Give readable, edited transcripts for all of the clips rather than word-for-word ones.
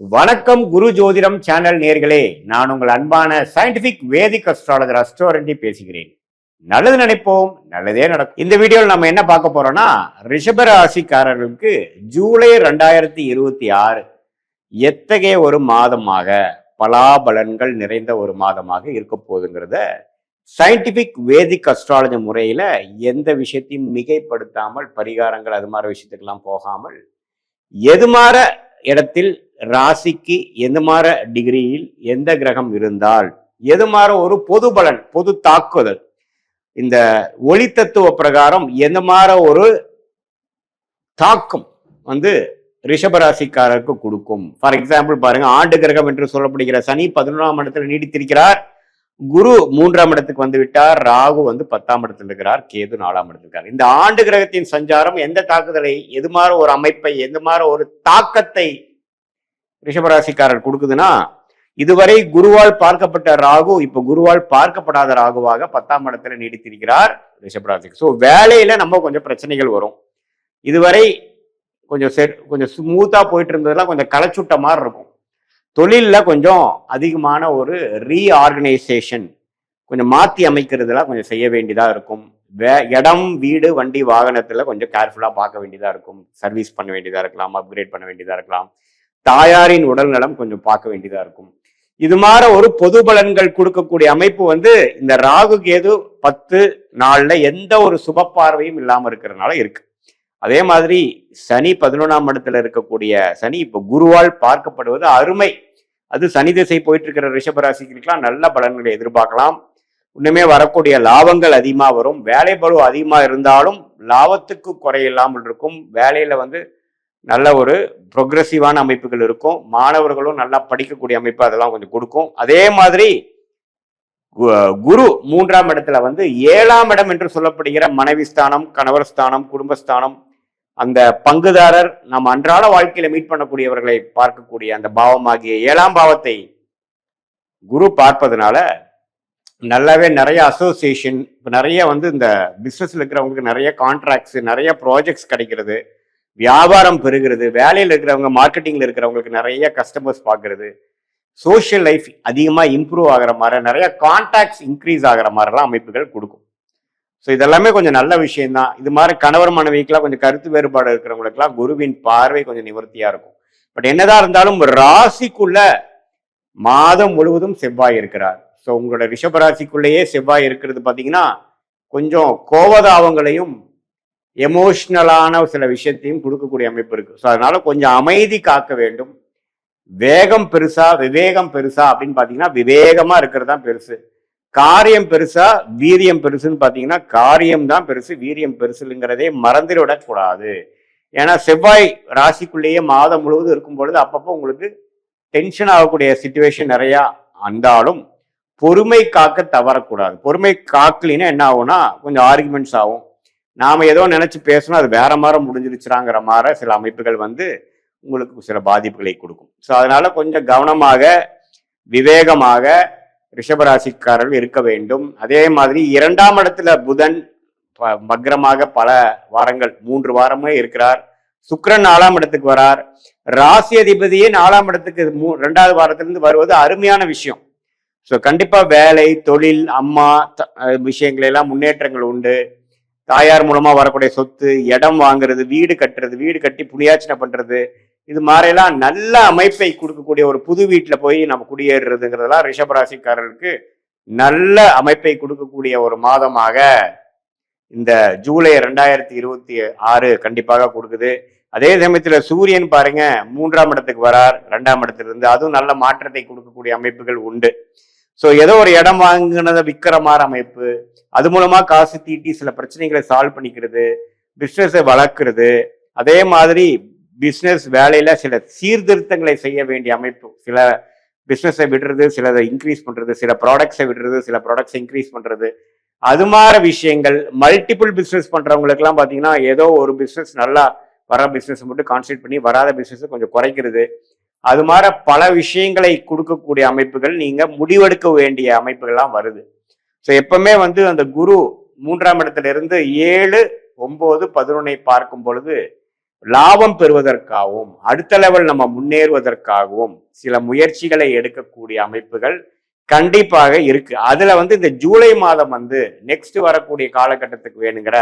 வணக்கம் குரு ஜோதிடம் சேனல் நேர்களே, நான் உங்கள் அன்பான சயின்டிபிக் வேதிக் அஸ்ட்ராலஜர் அஸ்ட்ரோரண்டி பேசுகிறேன். நல்லது நினைப்போம், நல்லதே நடக்கும். இந்த வீடியோவில் நம்ம என்ன பார்க்க போறோம்னா, ரிஷப ராசிக்காரர்களுக்கு ஜூலை 2026 எத்தகைய ஒரு மாதமாக, பலாபலன்கள் நிறைந்த ஒரு மாதமாக இருக்க போகுதுங்கிறத சயின்டிபிக் வேதிக் அஸ்ட்ராலஜி முறையில எந்த விஷயத்தையும் மிகைப்படுத்தாமல், பரிகாரங்கள் அது மாதிரி விஷயத்துக்கெல்லாம் போகாமல், எது மாற இடத்தில் ராசிக்கு எந்த மாற டிகிரியில் எந்த கிரகம் இருந்தால் எது மாற ஒரு பொது பலன், பொது தாக்குதல், இந்த ஒளி தத்துவ பிரகாரம் எந்த மாற ஒரு தாக்கம் ரிஷபராசிக்காரருக்கு கொடுக்கும். ஃபார் எக்ஸாம்பிள் பாருங்க, ஆண்டு கிரகம் என்று சொல்லப்படுகிற சனி 11ஆம் இடத்துல நீடித்திருக்கிறார், குரு 3ஆம் இடத்துக்கு வந்து விட்டார், ராகு 10ஆம் இடத்துல இருக்கிறார், கேது 4ஆம் இடத்துல இருக்கார். இந்த ஆண்டு கிரகத்தின் சஞ்சாரம் எந்த தாக்குதலை, எது மாதிரி ஒரு அமைப்பை, எது மாதிரி ஒரு தாக்கத்தை ரிஷபராசிக்காரர் கொடுக்குதுன்னா, இதுவரை குருவால் பார்க்கப்பட்ட ராகு இப்ப குருவால் பார்க்கப்படாத ராகுவாக 10ஆம் இடத்துல நீடித்திருக்கிறார் ரிஷபராசிக்கு. ஸோ வேலையில நம்ம கொஞ்சம் பிரச்சனைகள் வரும். இதுவரை கொஞ்சம் ஸ்மூத்தா போயிட்டு இருந்ததெல்லாம் கொஞ்சம் களைச்சுட்ட மாதிரி இருக்கும். தொழில்ல கொஞ்சம் அதிகமான ஒரு ரீஆர்கனைசேஷன், கொஞ்சம் மாற்றி அமைக்கிறதுலாம் கொஞ்சம் செய்ய வேண்டியதா இருக்கும். இடம், வீடு, வண்டி, வாகனத்துல கொஞ்சம் கேர்ஃபுல்லா பார்க்க வேண்டியதா இருக்கும். சர்வீஸ் பண்ண வேண்டியதா இருக்கலாம், அப்கிரேட் பண்ண வேண்டியதா இருக்கலாம். தாயாரின் உடல் நலம் கொஞ்சம் பார்க்க வேண்டியதா இருக்கும். இது மாதிரி ஒரு பொது பலன்கள் கொடுக்கக்கூடிய அமைப்பு இந்த ராகு கேது 10 நாள்ல எந்த ஒரு சுப பார்வையும் இல்லாம இருக்கிறதுனால இருக்கு. அதே மாதிரி சனி 11ஆம் இடத்துல இருக்கக்கூடிய சனி இப்ப குருவால் பார்க்கப்படுவது அருமை. அது சனி திசை போயிட்டு இருக்கிற ரிஷபராசிகளுக்கெல்லாம் நல்ல பலன்களை எதிர்பார்க்கலாம். இன்னுமே வரக்கூடிய லாபங்கள் அதிகமா வரும். வேலை பளு அதிகமா இருந்தாலும் லாபத்துக்கு குறையில்லாமல் இருக்கும். வேலையில நல்ல ஒரு ப்ரொக்ரெசிவான அமைப்புகள் இருக்கும். மாணவர்களும் நல்லா படிக்கக்கூடிய அமைப்பு அதெல்லாம் கொஞ்சம் கொடுக்கும். அதே மாதிரி குரு 3ஆம் இடத்துல 7ஆம் இடம் என்று சொல்லப்படுகிற மனைவி ஸ்தானம், கணவர் ஸ்தானம், குடும்பஸ்தானம், அந்த பங்குதாரர், நம்ம அன்றாட வாழ்க்கையில மீட் பண்ணக்கூடியவர்களை பார்க்கக்கூடிய அந்த பாவமாகிய 7ஆம் பாவத்தை குரு பார்ப்பதனால நல்லாவே நிறைய அசோசியேஷன், நிறைய இந்த பிசினஸ்ல இருக்கிறவங்களுக்கு நிறைய கான்ட்ராக்ட்ஸ், நிறைய ப்ராஜெக்ட்ஸ் கிடைக்கிறது, வியாபாரம் பெறுகிறது, வேலையில் இருக்கிறவங்க, மார்க்கெட்டிங்ல இருக்கிறவங்களுக்கு நிறைய கஸ்டமர்ஸ் பார்க்கறது, சோஷியல் லைஃப் அதிகமா இம்ப்ரூவ் ஆகிற மாதிரி, நிறைய கான்டாக்ட்ஸ் இன்க்ரீஸ் ஆகிற மாதிரிலாம் அமைப்புகள் கொடுக்கும். ஸோ இதெல்லாமே கொஞ்சம் நல்ல விஷயம்தான். இது மாதிரி கணவர் மனைவிக்கெல்லாம் கொஞ்சம் கருத்து வேறுபாடு இருக்கிறவங்களுக்குலாம் குருவின் பார்வை கொஞ்சம் நிவர்த்தியா இருக்கும். பட் என்னதான் இருந்தாலும் ராசிக்குள்ள மாதம் முழுவதும் செவ்வாய் இருக்கிறார். ஸோ உங்களோட ரிஷபராசிக்குள்ளேயே செவ்வாய் இருக்கிறது பார்த்தீங்கன்னா கொஞ்சம் கோபதாபங்களையும் எமோஷ்னலான சில விஷயத்தையும் கொடுக்கக்கூடிய அமைப்பு இருக்கு. ஸோ அதனால கொஞ்சம் அமைதி காக்க வேண்டும். வேகம் பெருசா விவேகம் பெருசா அப்படின்னு பாத்தீங்கன்னா விவேகமா இருக்கிறது தான் பெருசு. காரியம் பெருசா வீரியம் பெருசுன்னு பாத்தீங்கன்னா காரியம் தான் பெருசு, வீரியம் பெருசுங்கிறதே மறந்துவிடக்கூடாது. ஏன்னா செவ்வாய் ராசிக்குள்ளேயே மாதம் முழுவதும் இருக்கும் பொழுது அப்பப்போ உங்களுக்கு டென்ஷன் ஆகக்கூடிய சிச்சுவேஷன் நிறைய இருந்தாலும் பொறுமை காக்க தவறக்கூடாது. பொறுமை காக்கலின்னா என்ன ஆகும்னா கொஞ்சம் ஆர்குமெண்ட்ஸ் ஆகும். நாம ஏதோ நினைச்சு பேசணும், அது வேற மாதிரி முடிஞ்சிருச்சுறாங்கிற மாதிரி சில அமைப்புகள் உங்களுக்கு சில பாதிப்புகளை கொடுக்கும். ஸோ அதனால கொஞ்சம் கவனமாக விவேகமாக ரிஷபராசிக்காரர்கள் இருக்க வேண்டும். அதே மாதிரி 2ஆம் இடத்துல புதன் மக்ரமாக பல வாரங்கள் 3 வாரமே இருக்கிறார். சுக்கிரன் 4ஆம் இடத்துக்கு வரார். ராசி அதிபதியே 4ஆம் இடத்துக்கு 2வது வாரத்திலிருந்து வருவது அருமையான விஷயம். ஸோ கண்டிப்பா வேலை, தொழில், அம்மா விஷயங்கள் எல்லாம் முன்னேற்றங்கள் உண்டு. தாயார் மூலமா வரக்கூடிய சொத்து, இடம் வாங்குறது, வீடு கட்டுறது, வீடு கட்டி புண்ணியாச்சனை பண்றது, இது மாதிரிலாம் நல்ல அமைப்பை கொடுக்கக்கூடிய ஒரு புது வீட்டுல போய் நம்ம குடியேறுறதுங்கிறதெல்லாம் ரிஷபராசிக்காரர்களுக்கு நல்ல அமைப்பை கொடுக்கக்கூடிய ஒரு மாதமாக இந்த ஜூலை 2026 கண்டிப்பாக கொடுக்குது. அதே சமயத்துல சூரியன் பாருங்க 3ஆம் இடத்துக்கு வரார் 2ஆம் இடத்துல இருந்து, அதுவும் நல்ல மாற்றத்தை கொடுக்கக்கூடிய அமைப்புகள் உண்டு. ஸோ ஏதோ ஒரு இடம் வாங்கினதை விற்கிற மாதிரி அமைப்பு, அது மூலமா காசு தீட்டி சில பிரச்சனைகளை சால்வ் பண்ணிக்கிறது, பிஸ்னஸை வளர்க்குறது, அதே மாதிரி பிஸ்னஸ் வேலையில சில சீர்திருத்தங்களை செய்ய வேண்டிய அமைப்பு, சில பிஸ்னஸை விடுறது, சிலதை இன்க்ரீஸ் பண்றது, சில ப்ராடக்ட்ஸை விடுறது, சில ப்ராடக்ட்ஸை இன்க்ரீஸ் பண்றது, அது மாதிரி விஷயங்கள். மல்டிபிள் பிஸ்னஸ் பண்றவங்களுக்கு எல்லாம் பாத்தீங்கன்னா ஏதோ ஒரு பிஸ்னஸ் நல்லா வர பிஸ்னஸ் மட்டும் கான்சென்ட்ரேட் பண்ணி வராத பிஸ்னஸ் கொஞ்சம் குறைக்கிறது, அது மாதிரி பல விஷயங்களை கொடுக்கக்கூடிய அமைப்புகள், நீங்க முடிவெடுக்க வேண்டிய அமைப்புகள்லாம் வருது. ஸோ எப்பவுமே அந்த குரு 3ஆம் இடத்துல இருந்து 7, 9, 11 பார்க்கும் பொழுது லாபம் பெறுவதற்காகவும் அடுத்த லெவல் நம்ம முன்னேறுவதற்காகவும் சில முயற்சிகளை எடுக்கக்கூடிய அமைப்புகள் கண்டிப்பாக இருக்கு. அதுல இந்த ஜூலை மாதம் நெக்ஸ்ட் வரக்கூடிய காலகட்டத்துக்கு வேணுங்கிற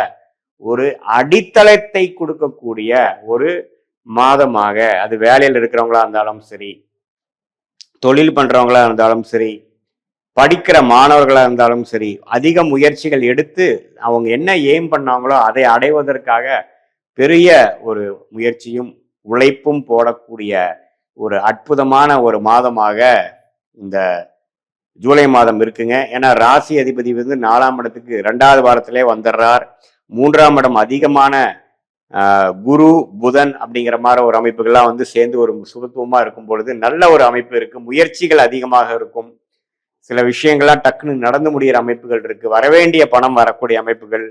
ஒரு அடித்தளத்தை கொடுக்கக்கூடிய ஒரு மாதமாக, அது வேலையில் இருக்கிறவங்களா இருந்தாலும் சரி, தொழில் பண்றவங்களா இருந்தாலும் சரி, படிக்கிற மாணவர்களா இருந்தாலும் சரி, அதிக முயற்சிகள் எடுத்து அவங்க என்ன எய்ம் பண்ணாங்களோ அதை அடைவதற்காக பெரிய ஒரு முயற்சியும் உழைப்பும் போடக்கூடிய ஒரு அற்புதமான ஒரு மாதமாக இந்த ஜூலை மாதம் இருக்குங்க. ஏன்னா ராசி அதிபதி 4ஆம் இடத்துக்கு 2வது வாரத்திலே வந்துடுறார். 3ஆம் இடம் அதிகமான குரு புதன் அப்படிங்கிற மாதிரி ஒரு அமைப்புகள்லாம் சேர்ந்து ஒரு சுபத்துவமா இருக்கும் பொழுது நல்ல ஒரு அமைப்பு இருக்கு. முயற்சிகள் அதிகமாக இருக்கும். சில விஷயங்கள்லாம் டக்குன்னு நடந்து முடிகிற அமைப்புகள் இருக்கு. வரவேண்டிய பணம் வரக்கூடிய அமைப்புகள்,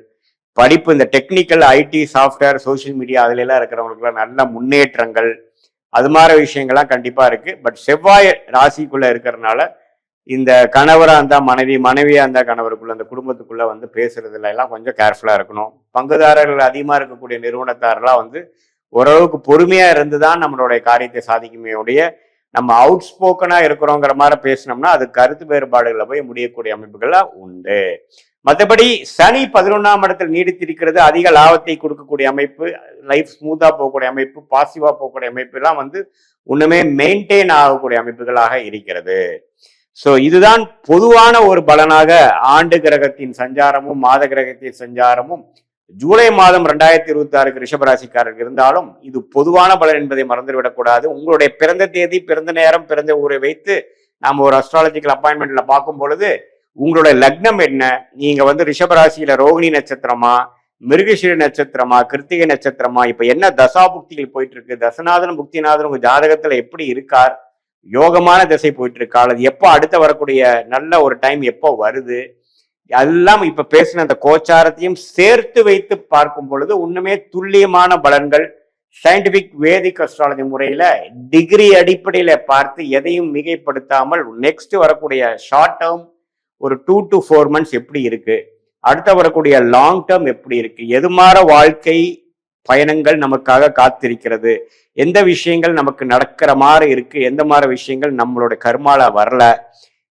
படிப்பு, இந்த technical, IT, software, social media அதுல எல்லாம் இருக்கிறவங்களுக்குலாம் நல்ல முன்னேற்றங்கள், அது மாதிரி விஷயங்கள்லாம் கண்டிப்பா இருக்கு. பட் செவ்வாய் ராசிக்குள்ள இருக்கிறதுனால இந்த கணவரா இருந்தா மனைவி, மனைவியா இருந்தா கணவருக்குள்ள, அந்த குடும்பத்துக்குள்ள பேசுறதுல எல்லாம் கொஞ்சம் கேர்ஃபுல்லா இருக்கணும். பங்குதாரர்கள் அதிகமா இருக்கக்கூடிய நிறுவனத்தாரெல்லாம் ஓரளவுக்கு பொறுமையா இருந்துதான் நம்மளுடைய காரியத்தை சாதிக்குமே ஒழிய, நம்ம அவுட் ஸ்போக்கனா இருக்கிறோங்கிற மாதிரி பேசினோம்னா அது கருத்து வேறுபாடுகளை போய் முடியக்கூடிய அமைப்புகள்லாம் உண்டு. மற்றபடி சனி 11ஆம் இடத்தில் நீடித்திருக்கிறது. அதிக லாபத்தை கொடுக்கக்கூடிய அமைப்பு, லைஃப் ஸ்மூத்தா போகக்கூடிய அமைப்பு, பாசிட்டிவா போகக்கூடிய அமைப்பு எல்லாம் ஒண்ணுமே மெயின்டைன் ஆகக்கூடிய அமைப்புகளாக இருக்கிறது. சோ இதுதான் பொதுவான ஒரு பலனாக ஆண்டு கிரகத்தின் சஞ்சாரமும் மாத கிரகத்தின் சஞ்சாரமும் ஜூலை மாதம் 2026 ரிஷபராசிக்காரர்கள் இருந்தாலும் இது பொதுவான பலன் என்பதை மறந்துவிடக்கூடாது. உங்களுடைய பிறந்த தேதி, பிறந்த நேரம், பிறந்த ஊரை வைத்து நாம ஒரு அஸ்ட்ராலஜிக்கல் அப்பாயின்மெண்ட்ல பார்க்கும் பொழுது உங்களுடைய லக்னம் என்ன, நீங்க ரிஷபராசியில ரோகிணி நட்சத்திரமா, மிருகஷிர நட்சத்திரமா, கிருத்திகை நட்சத்திரமா, இப்ப என்ன தசா புக்திகள் போயிட்டு இருக்கு, தசநாதனும் புக்திநாதனும் உங்க ஜாதகத்துல எப்படி இருக்கார், யோகமான திசை போயிட்டு இருக்கா, அது எப்போ அடுத்த வரக்கூடிய நல்ல ஒரு டைம் எப்போ வருது, எல்லாம் இப்ப பேசின அந்த கோச்சாரத்தையும் சேர்த்து வைத்து பார்க்கும் பொழுது உண்மையே துல்லியமான பலன்கள் சயின்டிபிக் வேதிக் அஸ்ட்ராலஜி முறையில டிகிரி அடிப்படையில பார்த்து எதையும் மிகைப்படுத்தாமல் நெக்ஸ்ட் வரக்கூடிய ஷார்ட் டேர்ம் ஒரு 2 to 4 months எப்படி இருக்கு, அடுத்த வரக்கூடிய லாங் டேர்ம் எப்படி இருக்கு, எது மாற வாழ்க்கை பயணங்கள் நமக்காக காத்திருக்கிறது, எந்த விஷயங்கள் நமக்கு நடக்கிற மாதிரி இருக்கு, எந்த மாதிரி விஷயங்கள் நம்மளோட கர்மால வரல,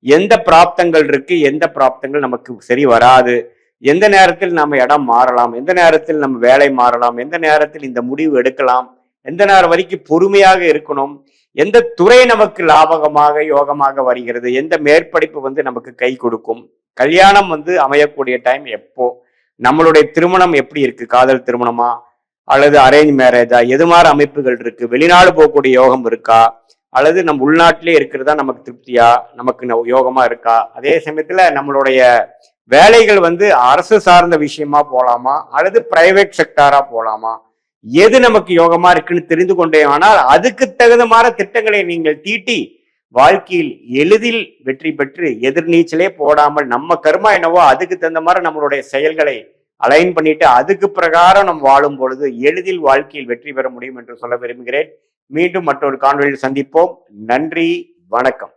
எந்த பிராப்தங்கள் இருக்கு, எந்த பிராப்தங்கள் நமக்கு சரி வராது, எந்த நேரத்தில் நம்ம இடம் மாறலாம், எந்த நேரத்தில் நம்ம வேலை மாறலாம், எந்த நேரத்தில் இந்த முடிவு எடுக்கலாம், எந்த நேரம் வரைக்கும் பொறுமையாக இருக்கணும், எந்த துறை நமக்கு லாபகமாக யோகமாக வருகிறது, எந்த மேற்படிப்பு நமக்கு கை கொடுக்கும், கல்யாணம் அமையக்கூடிய டைம் எப்போ, நம்மளுடைய திருமணம் எப்படி இருக்கு, காதல் திருமணமா அல்லது அரேஞ்ச் மேரேஜா, எது மாதிரி அமைப்புகள் இருக்கு, வெளிநாடு போகக்கூடிய யோகம் இருக்கா, அல்லது நம்ம உள்நாட்டிலே இருக்கிறதா நமக்கு திருப்தியா, நமக்கு யோகமா இருக்கா, அதே சமயத்துல நம்மளுடைய வேலைகள் அரசு சார்ந்த விஷயமா போலாமா அல்லது பிரைவேட் செக்டாரா போலாமா, எது நமக்கு யோகமா இருக்குன்னு தெரிந்து கொண்டே ஆனால் அதுக்கு தகுந்த மாதிரி திட்டங்களை நீங்கள் தீட்டி வாழ்க்கையில் எளிதில் வெற்றி பெற்று எதிர்நீச்சலே போடாமல் நம்ம கர்மா என்னவோ அதுக்கு தகுந்த மாதிரி நம்மளுடைய செயல்களை அலைன் பண்ணிட்டு அதுக்கு பிரகாரம் நம்ம வாழும் பொழுது எளிதில் வாழ்க்கையில் வெற்றி பெற முடியும் என்று சொல்ல விரும்புகிறேன். மீண்டும் மற்றொரு காணொளியில் சந்திப்போம். நன்றி, வணக்கம்.